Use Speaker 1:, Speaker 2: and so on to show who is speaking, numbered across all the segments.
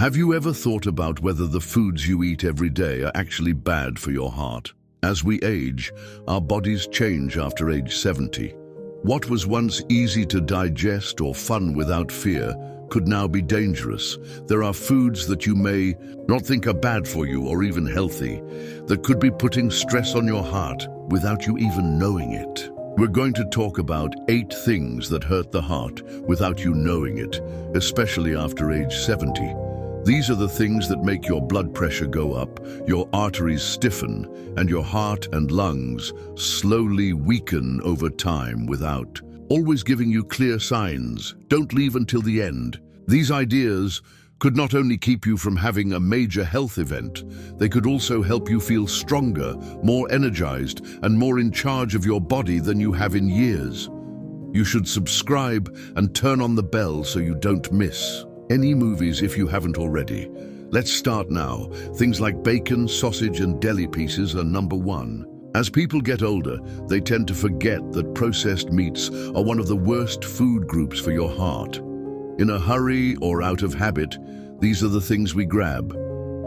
Speaker 1: Have you ever thought about whether the foods you eat every day are actually bad for your heart? As we age, our bodies change after age 70. What was once easy to digest or fun without fear could now be dangerous. There are foods that you may not think are bad for you or even healthy, that could be putting stress on your heart without you even knowing it. We're going to talk about 8 things that hurt the heart without you knowing it, especially after age 70. These are the things that make your blood pressure go up, your arteries stiffen, and your heart and lungs slowly weaken over time without always giving you clear signs. Don't leave until the end. These ideas could not only keep you from having a major health event, they could also help you feel stronger, more energized, and more in charge of your body than you have in years. You should subscribe and turn on the bell so you don't miss any movies if you haven't already. Let's start now. Things like bacon, sausage, and deli pieces are number 1. As people get older, they tend to forget that processed meats are one of the worst food groups for your heart. In a hurry or out of habit, these are the things we grab.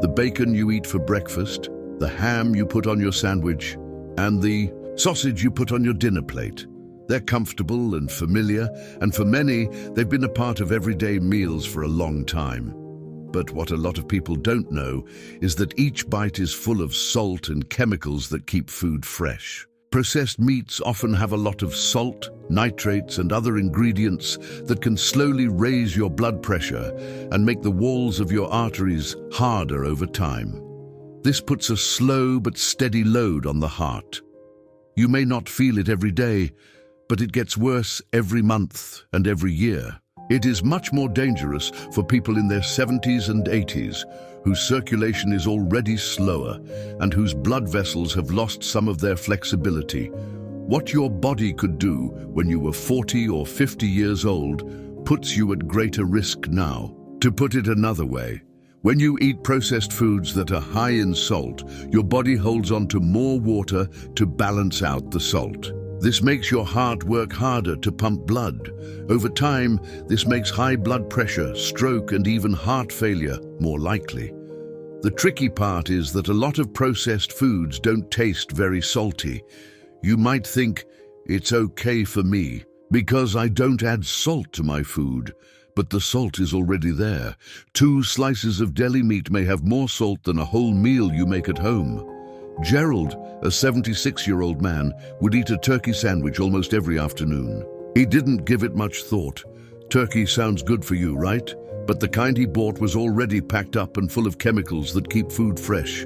Speaker 1: The bacon you eat for breakfast, the ham you put on your sandwich, and the sausage you put on your dinner plate. They're comfortable and familiar, and for many, they've been a part of everyday meals for a long time. But what a lot of people don't know is that each bite is full of salt and chemicals that keep food fresh. Processed meats often have a lot of salt, nitrates, and other ingredients that can slowly raise your blood pressure and make the walls of your arteries harder over time. This puts a slow but steady load on the heart. You may not feel it every day, but it gets worse every month and every year. It is much more dangerous for people in their 70s and 80s, whose circulation is already slower and whose blood vessels have lost some of their flexibility. What your body could do when you were 40 or 50 years old puts you at greater risk now. To put it another way, when you eat processed foods that are high in salt, your body holds on to more water to balance out the salt. This makes your heart work harder to pump blood. Over time, this makes high blood pressure, stroke, and even heart failure more likely. The tricky part is that a lot of processed foods don't taste very salty. You might think, it's okay for me because I don't add salt to my food. But the salt is already there. 2 slices of deli meat may have more salt than a whole meal you make at home. Gerald, a 76-year-old man, would eat a turkey sandwich almost every afternoon. He didn't give it much thought. Turkey sounds good for you, right? But the kind he bought was already packed up and full of chemicals that keep food fresh.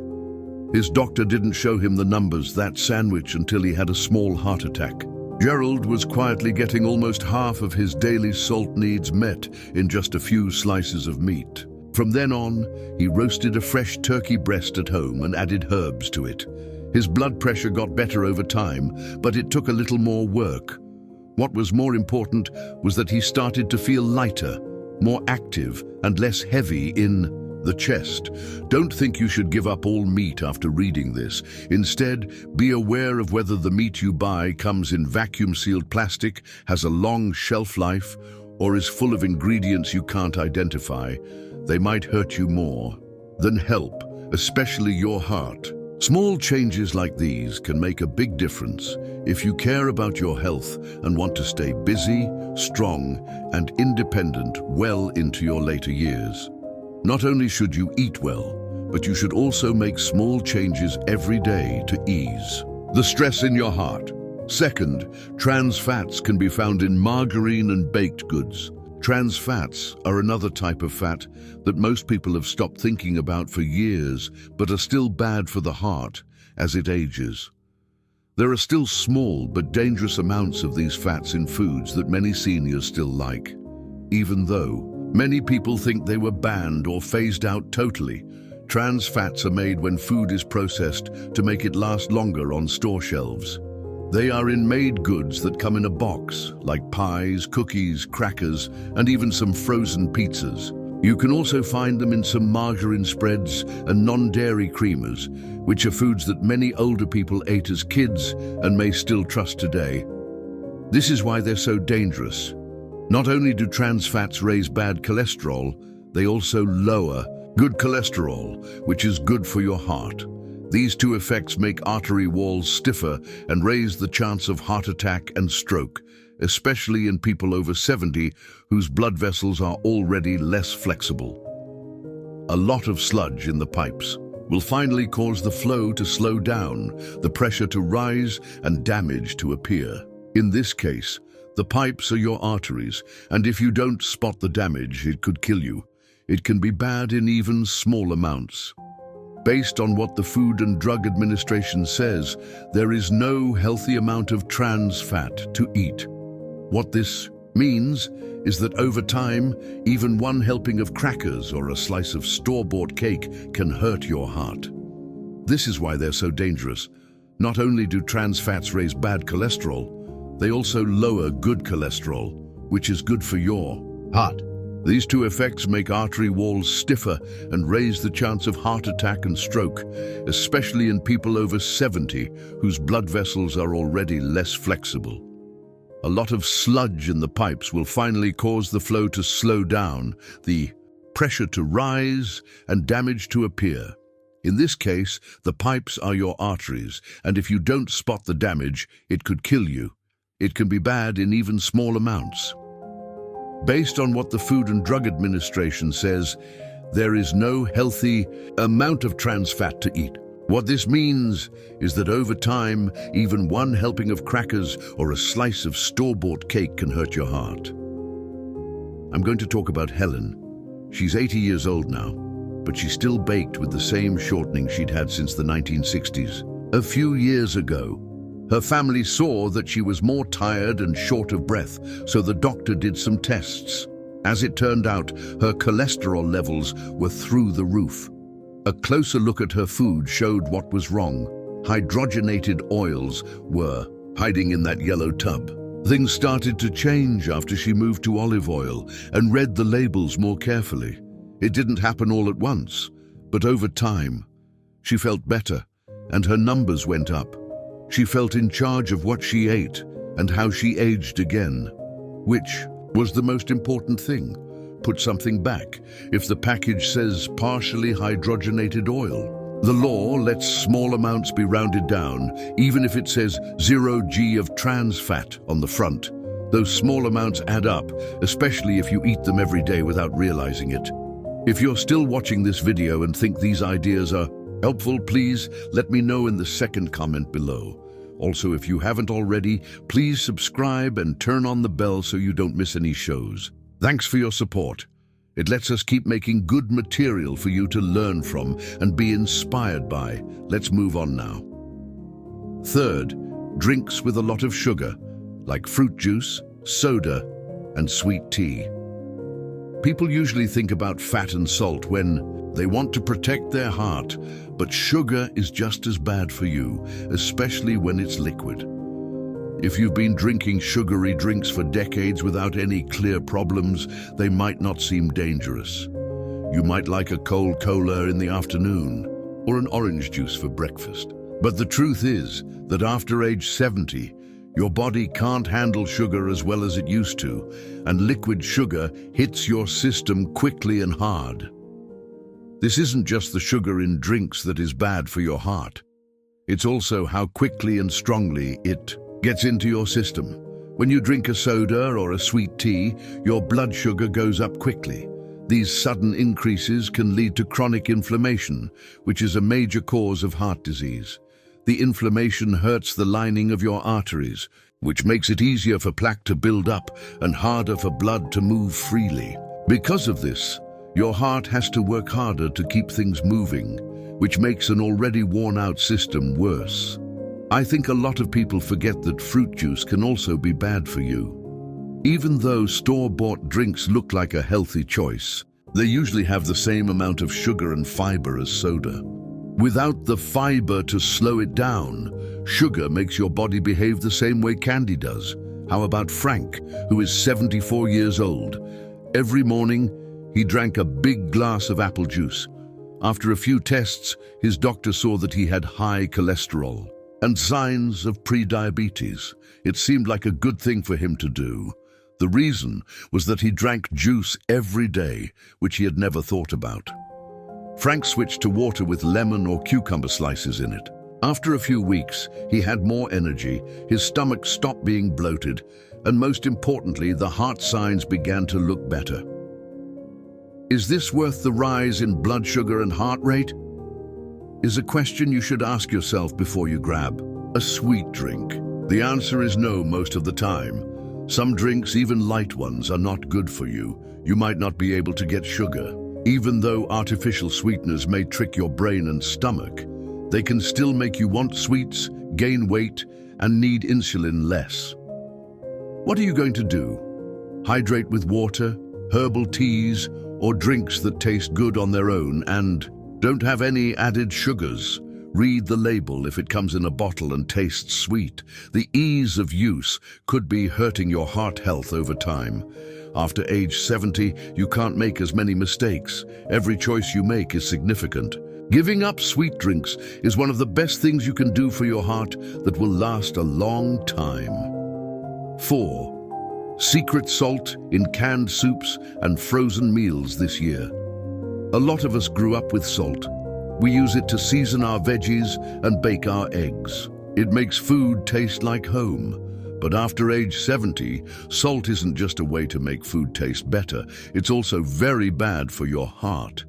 Speaker 1: His doctor didn't show him the numbers that sandwich until he had a small heart attack. Gerald was quietly getting almost half of his daily salt needs met in just a few slices of meat. From then on, he roasted a fresh turkey breast at home and added herbs to it. His blood pressure got better over time, but it took a little more work. What was more important was that he started to feel lighter, more active, and less heavy in the chest. Don't think you should give up all meat after reading this. Instead, be aware of whether the meat you buy comes in vacuum-sealed plastic, has a long shelf life, or is full of ingredients you can't identify. They might hurt you more than help, especially your heart. Small changes like these can make a big difference if you care about your health and want to stay busy, strong, and independent well into your later years. Not only should you eat well, but you should also make small changes every day to ease the stress in your heart. Second, trans fats can be found in margarine and baked goods. Trans fats are another type of fat that most people have stopped thinking about for years, but are still bad for the heart as it ages. There are still small but dangerous amounts of these fats in foods that many seniors still like. Even though many people think they were banned or phased out totally, trans fats are made when food is processed to make it last longer on store shelves. They are in made goods that come in a box, like pies, cookies, crackers, and even some frozen pizzas. You can also find them in some margarine spreads and non-dairy creamers, which are foods that many older people ate as kids and may still trust today. This is why they're so dangerous. Not only do trans fats raise bad cholesterol, they also lower Good cholesterol, which is good for your heart. These two effects make artery walls stiffer and raise the chance of heart attack and stroke, especially in people over 70 whose blood vessels are already less flexible. A lot of sludge in the pipes will finally cause the flow to slow down, the pressure to rise, and damage to appear. In this case, the pipes are your arteries, and if you don't spot the damage, it could kill you. It can be bad in even small amounts. Based on what the Food and Drug Administration says, there is no healthy amount of trans fat to eat. What this means is that over time, even one helping of crackers or a slice of store-bought cake can hurt your heart. This is why they're so dangerous. Not only do trans fats raise bad cholesterol, they also lower good cholesterol, which is good for your heart. These two effects make artery walls stiffer and raise the chance of heart attack and stroke, especially in people over 70 whose blood vessels are already less flexible. A lot of sludge in the pipes will finally cause the flow to slow down, the pressure to rise, and damage to appear. In this case, the pipes are your arteries, and if you don't spot the damage, it could kill you. It can be bad in even small amounts. Based on what the Food and Drug Administration says, there is no healthy amount of trans fat to eat. What this means is that over time, even one helping of crackers or a slice of store-bought cake can hurt your heart. I'm going to talk about Helen. She's 80 years old now, but she's still baked with the same shortening she'd had since the 1960s. A few years ago, her family saw that she was more tired and short of breath, so the doctor did some tests. As it turned out, her cholesterol levels were through the roof. A closer look at her food showed what was wrong. Hydrogenated oils were hiding in that yellow tub. Things started to change after she moved to olive oil and read the labels more carefully. It didn't happen all at once, but over time, she felt better and her numbers went up. She felt in charge of what she ate and how she aged again, which was the most important thing. Put something back if the package says partially hydrogenated oil. The law lets small amounts be rounded down, even if it says 0 g of trans fat on the front. Those small amounts add up, especially if you eat them every day without realizing it. If you're still watching this video and think these ideas are helpful, please let me know in the second comment below. Also, if you haven't already, please subscribe and turn on the bell so you don't miss any shows. Thanks for your support. It lets us keep making good material for you to learn from and be inspired by. Let's move on now. Third, drinks with a lot of sugar, like fruit juice, soda, and sweet tea. People usually think about fat and salt when they want to protect their heart, but sugar is just as bad for you, especially when it's liquid. If you've been drinking sugary drinks for decades without any clear problems, they might not seem dangerous. You might like a cold cola in the afternoon or an orange juice for breakfast. But the truth is that after age 70, your body can't handle sugar as well as it used to, and liquid sugar hits your system quickly and hard. This isn't just the sugar in drinks that is bad for your heart. It's also how quickly and strongly it gets into your system. When you drink a soda or a sweet tea, your blood sugar goes up quickly. These sudden increases can lead to chronic inflammation, which is a major cause of heart disease. The inflammation hurts the lining of your arteries, which makes it easier for plaque to build up and harder for blood to move freely. Because of this, your heart has to work harder to keep things moving, which makes an already worn-out system worse. I think a lot of people forget that fruit juice can also be bad for you. Even though store-bought drinks look like a healthy choice, they usually have the same amount of sugar and fiber as soda. Without the fiber to slow it down, sugar makes your body behave the same way candy does. How about Frank, who is 74 years old? Every morning, he drank a big glass of apple juice. After a few tests, his doctor saw that he had high cholesterol and signs of prediabetes. It seemed like a good thing for him to do. The reason was that he drank juice every day, which he had never thought about. Frank switched to water with lemon or cucumber slices in it. After a few weeks, he had more energy, his stomach stopped being bloated, and most importantly, the heart signs began to look better. Is this worth the rise in blood sugar and heart rate? Is a question you should ask yourself before you grab a sweet drink. The answer is no most of the time. Some drinks, even light ones, are not good for you. You might not be able to get sugar. Even though artificial sweeteners may trick your brain and stomach, they can still make you want sweets, gain weight, and need insulin less. What are you going to do? Hydrate with water, herbal teas, or drinks that taste good on their own and don't have any added sugars? Read the label if it comes in a bottle and tastes sweet. The ease of use could be hurting your heart health over time. After age 70, you can't make as many mistakes. Every choice you make is significant. Giving up sweet drinks is one of the best things you can do for your heart that will last a long time. 4. Secret salt in canned soups and frozen meals this year. A lot of us grew up with salt. We use it to season our veggies and bake our eggs. It makes food taste like home. But after age 70, salt isn't just a way to make food taste better. It's also very bad for your heart.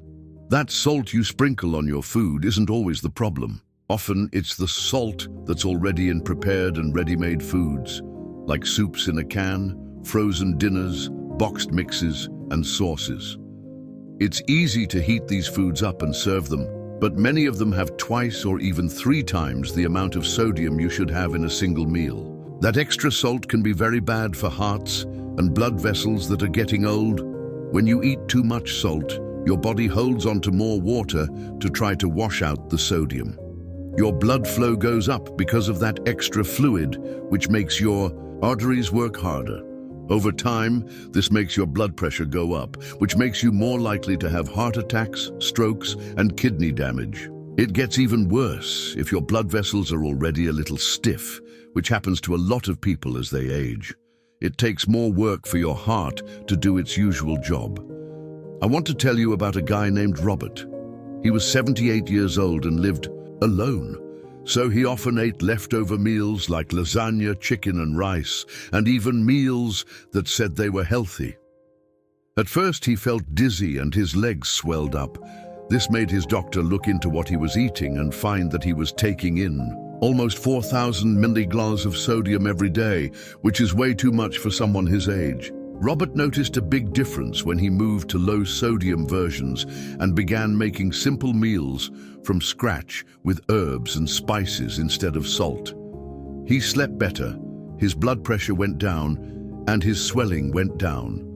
Speaker 1: That salt you sprinkle on your food isn't always the problem. Often it's the salt that's already in prepared and ready-made foods, like soups in a can, frozen dinners, boxed mixes, and sauces. It's easy to heat these foods up and serve them, but many of them have twice or even 3 times the amount of sodium you should have in a single meal. That extra salt can be very bad for hearts and blood vessels that are getting old. When you eat too much salt, your body holds onto more water to try to wash out the sodium. Your blood flow goes up because of that extra fluid, which makes your arteries work harder. Over time, this makes your blood pressure go up, which makes you more likely to have heart attacks, strokes, and kidney damage. It gets even worse if your blood vessels are already a little stiff, which happens to a lot of people as they age. It takes more work for your heart to do its usual job. I want to tell you about a guy named Robert. He was 78 years old and lived alone. So he often ate leftover meals like lasagna, chicken and rice, and even meals that said they were healthy. At first he felt dizzy and his legs swelled up. This made his doctor look into what he was eating and find that he was taking in almost 4,000 milligauss of sodium every day, which is way too much for someone his age. Robert noticed a big difference when he moved to low-sodium versions and began making simple meals from scratch with herbs and spices instead of salt. He slept better, his blood pressure went down, and his swelling went down.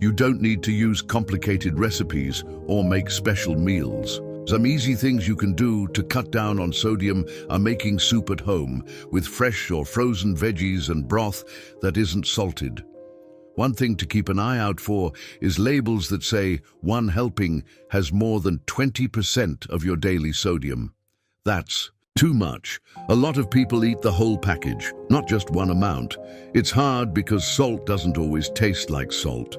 Speaker 1: You don't need to use complicated recipes or make special meals. Some easy things you can do to cut down on sodium are making soup at home with fresh or frozen veggies and broth that isn't salted. One thing to keep an eye out for is labels that say one helping has more than 20% of your daily sodium. That's too much. A lot of people eat the whole package, not just one amount. It's hard because salt doesn't always taste like salt.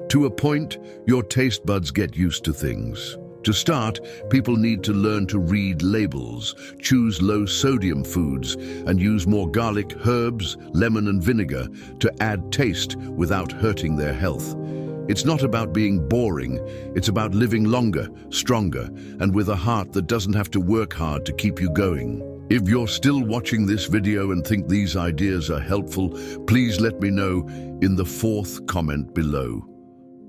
Speaker 1: To a point, your taste buds get used to things. To start, people need to learn to read labels, choose low-sodium foods, and use more garlic, herbs, lemon and vinegar to add taste without hurting their health. It's not about being boring, it's about living longer, stronger, and with a heart that doesn't have to work hard to keep you going. If you're still watching this video and think these ideas are helpful, please let me know in the 4th comment below.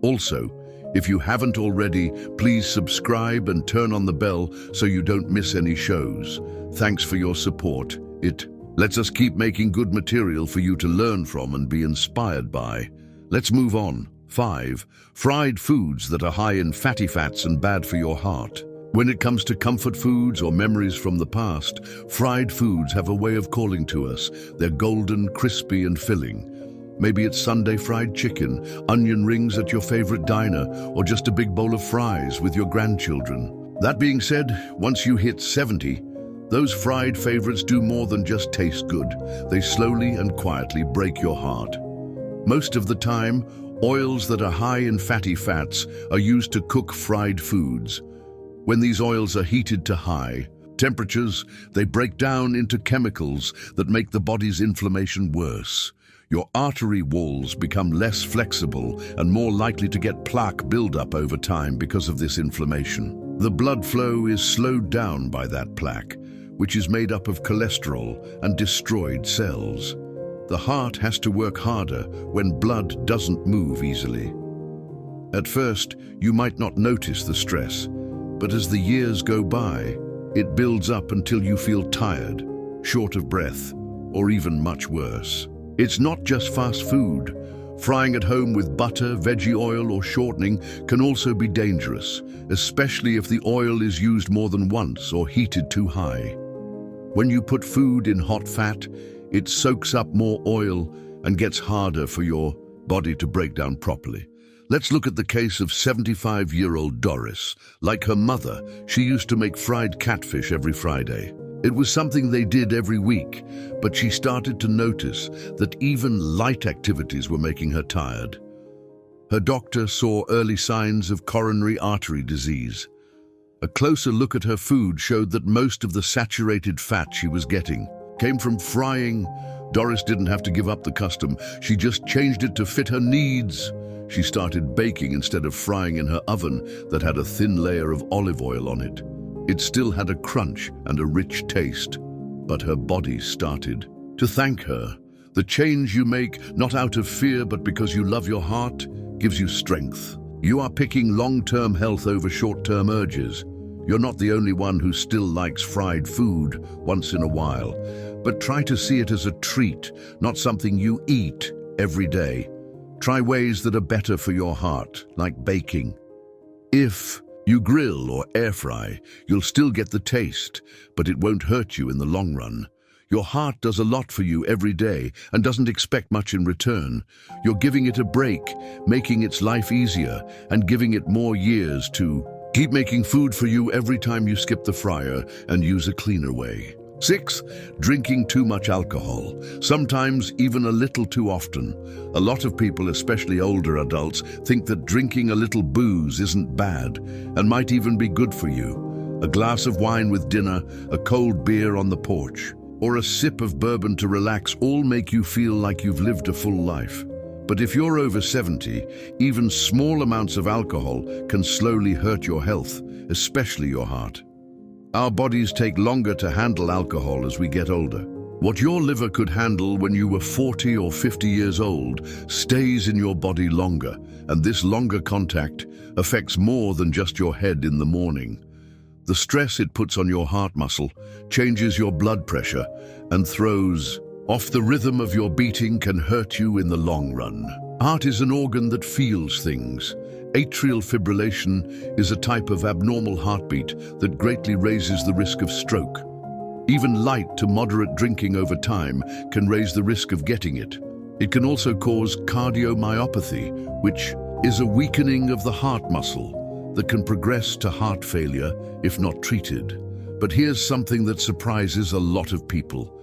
Speaker 1: Also, if you haven't already, please subscribe and turn on the bell so you don't miss any shows. Thanks for your support. It lets us keep making good material for you to learn from and be inspired by. Let's move on. 5. Fried foods that are high in fatty fats and bad for your heart. When it comes to comfort foods or memories from the past, fried foods have a way of calling to us. They're golden, crispy and filling. Maybe it's Sunday fried chicken, onion rings at your favorite diner, or just a big bowl of fries with your grandchildren. That being said, once you hit 70, those fried favorites do more than just taste good. They slowly and quietly break your heart. Most of the time, oils that are high in fatty fats are used to cook fried foods. When these oils are heated to high temperatures, they break down into chemicals that make the body's inflammation worse. Your artery walls become less flexible and more likely to get plaque buildup over time because of this inflammation. The blood flow is slowed down by that plaque, which is made up of cholesterol and destroyed cells. The heart has to work harder when blood doesn't move easily. At first, you might not notice the stress, but as the years go by, it builds up until you feel tired, short of breath, or even much worse. It's not just fast food. Frying at home with butter, veggie oil, or shortening can also be dangerous, especially if the oil is used more than once or heated too high. When you put food in hot fat, it soaks up more oil and gets harder for your body to break down properly. Let's look at the case of 75-year-old Doris. Like her mother, she used to make fried catfish every Friday. It was something they did every week, but she started to notice that even light activities were making her tired. Her doctor saw early signs of coronary artery disease. A closer look at her food showed that most of the saturated fat she was getting came from frying. Doris didn't have to give up the custom. She just changed it to fit her needs. She started baking instead of frying in her oven that had a thin layer of olive oil on it. It still had a crunch and a rich taste, but her body started to thank her. The change you make, not out of fear but because you love your heart, gives you strength. You are picking long-term health over short-term urges. You're not the only one who still likes fried food once in a while, but try to see it as a treat, not something you eat every day. Try ways that are better for your heart, like baking. If you grill or air fry, you'll still get the taste, but it won't hurt you in the long run. Your heart does a lot for you every day and doesn't expect much in return. You're giving it a break, making its life easier, and giving it more years to keep making food for you every time you skip the fryer and use a cleaner way. 6. Drinking too much alcohol, sometimes even a little too often. A lot of people, especially older adults, think that drinking a little booze isn't bad and might even be good for you. A glass of wine with dinner, a cold beer on the porch, or a sip of bourbon to relax all make you feel like you've lived a full life. But if you're over 70, even small amounts of alcohol can slowly hurt your health, especially your heart. Our bodies take longer to handle alcohol as we get older. What your liver could handle when you were 40 or 50 years old stays in your body longer, and this longer contact affects more than just your head in the morning. The stress it puts on your heart muscle changes your blood pressure and throws off the rhythm of your beating can hurt you in the long run. Heart is an organ that feels things. Atrial fibrillation is a type of abnormal heartbeat that greatly raises the risk of stroke. Even light to moderate drinking over time can raise the risk of getting it. It can also cause cardiomyopathy, which is a weakening of the heart muscle that can progress to heart failure if not treated. But here's something that surprises a lot of people.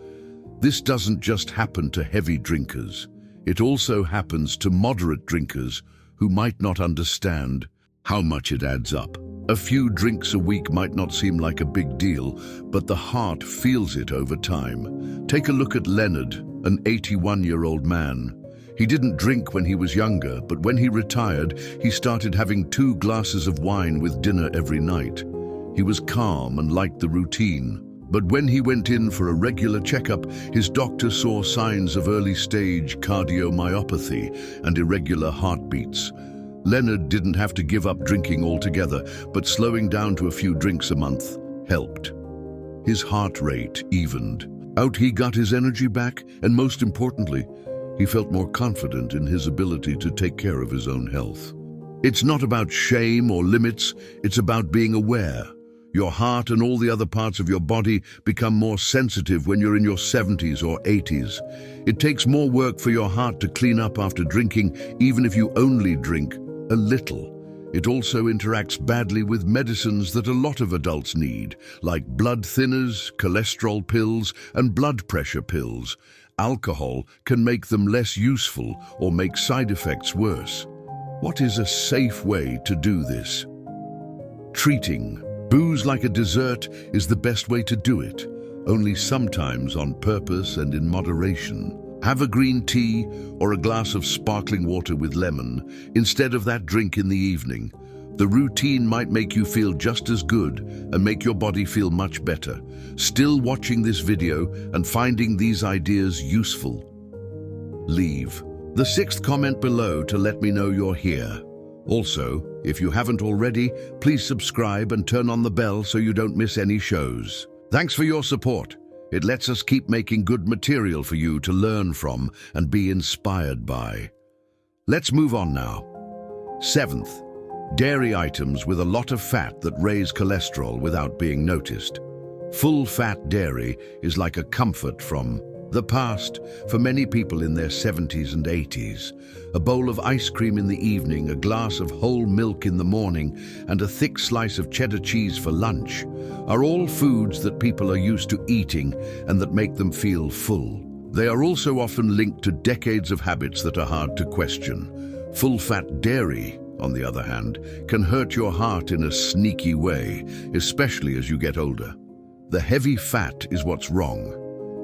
Speaker 1: This doesn't just happen to heavy drinkers. It also happens to moderate drinkers who might not understand how much it adds up. A few drinks a week might not seem like a big deal, but the heart feels it over time. Take a look at Leonard, an 81-year-old man. He didn't drink when he was younger, but when he retired, he started having 2 glasses of wine with dinner every night. He was calm and liked the routine. But when he went in for a regular checkup, his doctor saw signs of early-stage cardiomyopathy and irregular heartbeats. Leonard didn't have to give up drinking altogether, but slowing down to a few drinks a month helped. His heart rate evened out, he got his energy back, and most importantly, he felt more confident in his ability to take care of his own health. It's not about shame or limits, it's about being aware. Your heart and all the other parts of your body become more sensitive when you're in your 70s or 80s. It takes more work for your heart to clean up after drinking, even if you only drink a little. It also interacts badly with medicines that a lot of adults need, like blood thinners, cholesterol pills, and blood pressure pills. Alcohol can make them less useful or make side effects worse. What is a safe way to do this? Treating Booze like a dessert is the best way to do it, only sometimes on purpose and in moderation. Have a green tea or a glass of sparkling water with lemon instead of that drink in the evening. The routine might make you feel just as good and make your body feel much better. Still watching this video and finding these ideas useful? Leave the 6th comment below to let me know you're here. Also, if you haven't already, please subscribe and turn on the bell so you don't miss any shows. Thanks for your support. It lets us keep making good material for you to learn from and be inspired by. Let's move on now. 7th, dairy items with a lot of fat that raise cholesterol without being noticed. Full-fat dairy is like a comfort from the past for many people in their 70s and 80s. A bowl of ice cream in the evening, a glass of whole milk in the morning, and a thick slice of cheddar cheese for lunch are all foods that people are used to eating and that make them feel full. They are also often linked to decades of habits that are hard to question. Full-fat dairy, on the other hand, can hurt your heart in a sneaky way, especially as you get older. The heavy fat is what's wrong.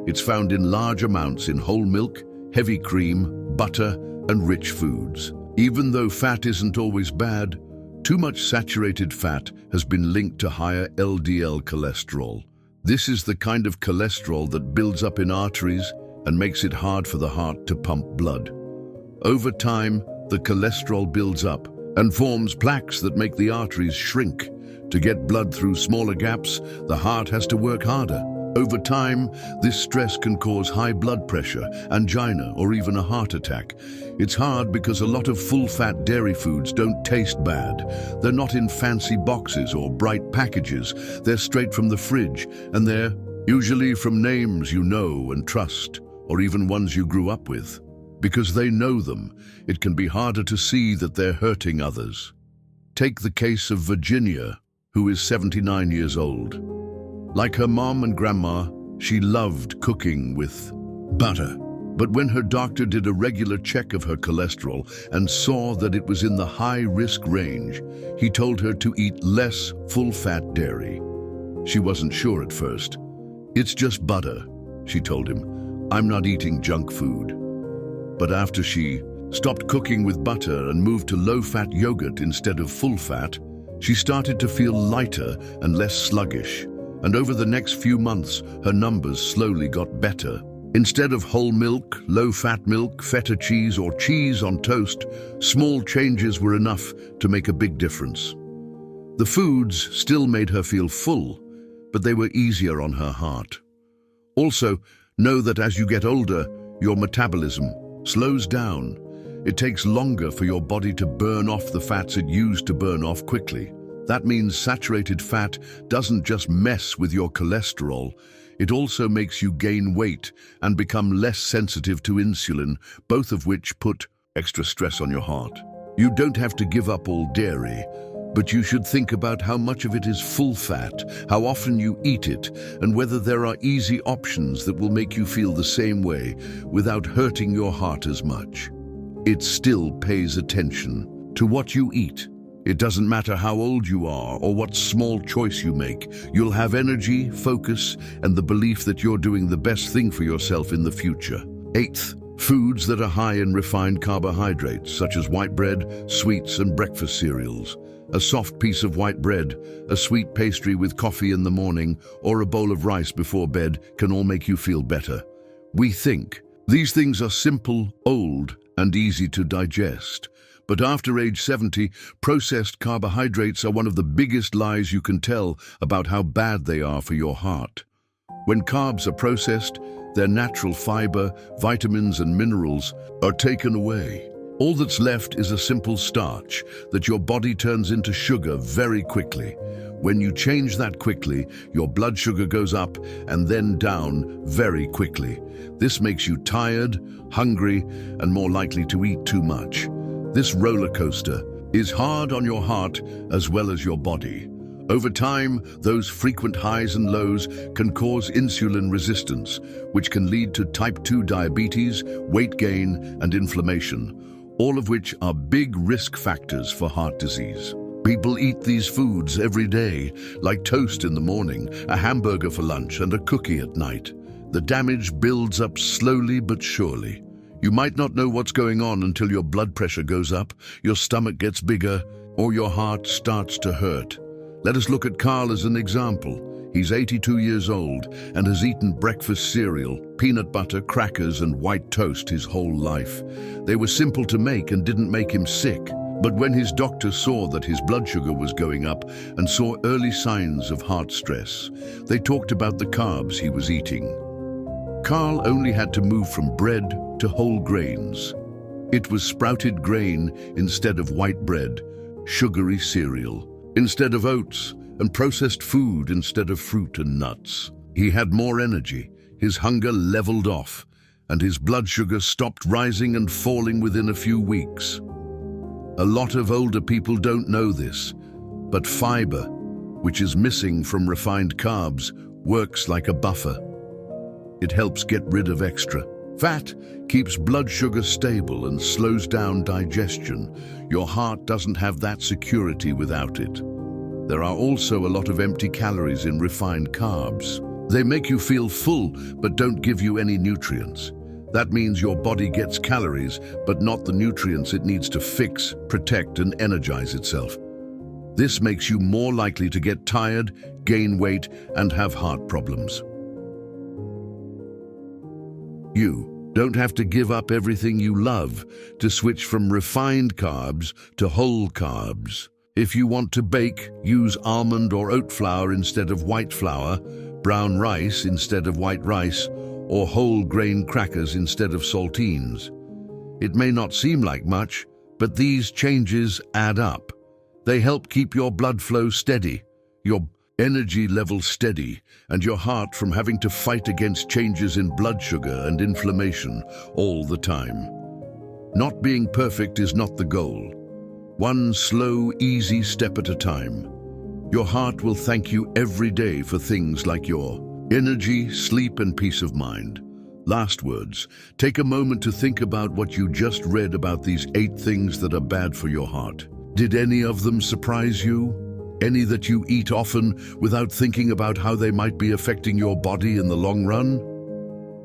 Speaker 1: It's found in large amounts in whole milk, heavy cream, butter, and rich foods. Even though fat isn't always bad, too much saturated fat has been linked to higher LDL cholesterol. This is the kind of cholesterol that builds up in arteries and makes it hard for the heart to pump blood. Over time, the cholesterol builds up and forms plaques that make the arteries shrink. To get blood through smaller gaps, the heart has to work harder. Over time, this stress can cause high blood pressure, angina, or even a heart attack. It's hard because a lot of full-fat dairy foods don't taste bad. They're not in fancy boxes or bright packages. They're straight from the fridge, and they're usually from names you know and trust, or even ones you grew up with. Because they know them, it can be harder to see that they're hurting others. Take the case of Virginia, who is 79 years old. Like her mom and grandma, she loved cooking with butter. But when her doctor did a regular check of her cholesterol and saw that it was in the high-risk range, he told her to eat less full-fat dairy. She wasn't sure at first. "It's just butter," she told him. "I'm not eating junk food." But after she stopped cooking with butter and moved to low-fat yogurt instead of full-fat, she started to feel lighter and less sluggish. And over the next few months, her numbers slowly got better. Instead of whole milk, low-fat milk, feta cheese, or cheese on toast, small changes were enough to make a big difference. The foods still made her feel full, but they were easier on her heart. Also, know that as you get older, your metabolism slows down. It takes longer for your body to burn off the fats it used to burn off quickly. That means saturated fat doesn't just mess with your cholesterol, it also makes you gain weight and become less sensitive to insulin, both of which put extra stress on your heart. You don't have to give up all dairy, but you should think about how much of it is full fat, how often you eat it, and whether there are easy options that will make you feel the same way without hurting your heart as much. It still pays attention to what you eat. It doesn't matter how old you are or what small choice you make. You'll have energy, focus, and the belief that you're doing the best thing for yourself in the future. 8th, foods that are high in refined carbohydrates, such as white bread, sweets, and breakfast cereals. A soft piece of white bread, a sweet pastry with coffee in the morning, or a bowl of rice before bed can all make you feel better. We think these things are simple, old, and easy to digest. But after age 70, processed carbohydrates are one of the biggest lies you can tell about how bad they are for your heart. When carbs are processed, their natural fiber, vitamins, and minerals are taken away. All that's left is a simple starch that your body turns into sugar very quickly. When you change that quickly, your blood sugar goes up and then down very quickly. This makes you tired, hungry, and more likely to eat too much. This roller coaster is hard on your heart as well as your body. Over time, those frequent highs and lows can cause insulin resistance, which can lead to type 2 diabetes, weight gain, and inflammation, all of which are big risk factors for heart disease. People eat these foods every day, like toast in the morning, a hamburger for lunch, and a cookie at night. The damage builds up slowly but surely. You might not know what's going on until your blood pressure goes up, your stomach gets bigger, or your heart starts to hurt. Let us look at Carl as an example. He's 82 years old and has eaten breakfast cereal, peanut butter, crackers, and white toast his whole life. They were simple to make and didn't make him sick. But when his doctor saw that his blood sugar was going up and saw early signs of heart stress, they talked about the carbs he was eating. Carl only had to move from bread to whole grains. It was sprouted grain instead of white bread, sugary cereal instead of oats, and processed food instead of fruit and nuts. He had more energy, his hunger leveled off, and his blood sugar stopped rising and falling within a few weeks. A lot of older people don't know this, but fiber, which is missing from refined carbs, works like a buffer. It helps get rid of extra fat, keeps blood sugar stable, and slows down digestion. Your heart doesn't have that security without it. There are also a lot of empty calories in refined carbs. They make you feel full, but don't give you any nutrients. That means your body gets calories, but not the nutrients it needs to fix, protect, and energize itself. This makes you more likely to get tired, gain weight, and have heart problems. You don't have to give up everything you love to switch from refined carbs to whole carbs. If you want to bake, use almond or oat flour instead of white flour, brown rice instead of white rice, or whole grain crackers instead of saltines. It may not seem like much, but these changes add up. They help keep your blood flow steady, your energy level steady, and your heart from having to fight against changes in blood sugar and inflammation all the time. Not being perfect is not the goal. One slow, easy step at a time. Your heart will thank you every day for things like your energy, sleep, and peace of mind. Last words. Take a moment to think about what you just read about these 8 things that are bad for your heart. Did any of them surprise you? Any that you eat often without thinking about how they might be affecting your body in the long run?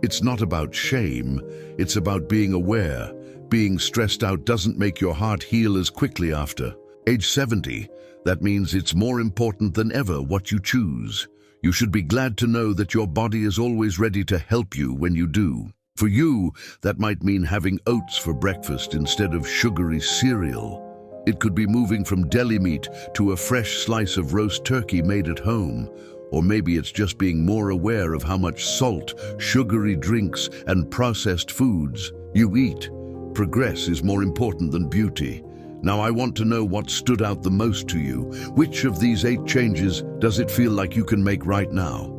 Speaker 1: It's not about shame, it's about being aware. Being stressed out doesn't make your heart heal as quickly after age 70. That means it's more important than ever what you choose. You should be glad to know that your body is always ready to help you when you do. For you, that might mean having oats for breakfast instead of sugary cereal. It could be moving from deli meat to a fresh slice of roast turkey made at home. Or maybe it's just being more aware of how much salt, sugary drinks, and processed foods you eat. Progress is more important than beauty. Now I want to know what stood out the most to you. Which of these 8 changes does it feel like you can make right now?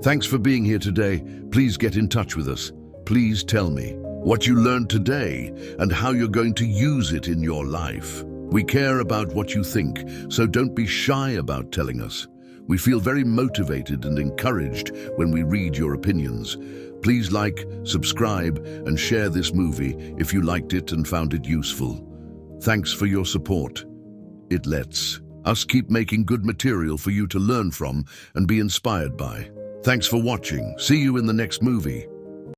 Speaker 1: Thanks for being here today. Please get in touch with us. Please tell me what you learned today and how you're going to use it in your life. We care about what you think, so don't be shy about telling us. We feel very motivated and encouraged when we read your opinions. Please like, subscribe, and share this movie if you liked it and found it useful. Thanks for your support. It lets us keep making good material for you to learn from and be inspired by. Thanks for watching. See you in the next movie.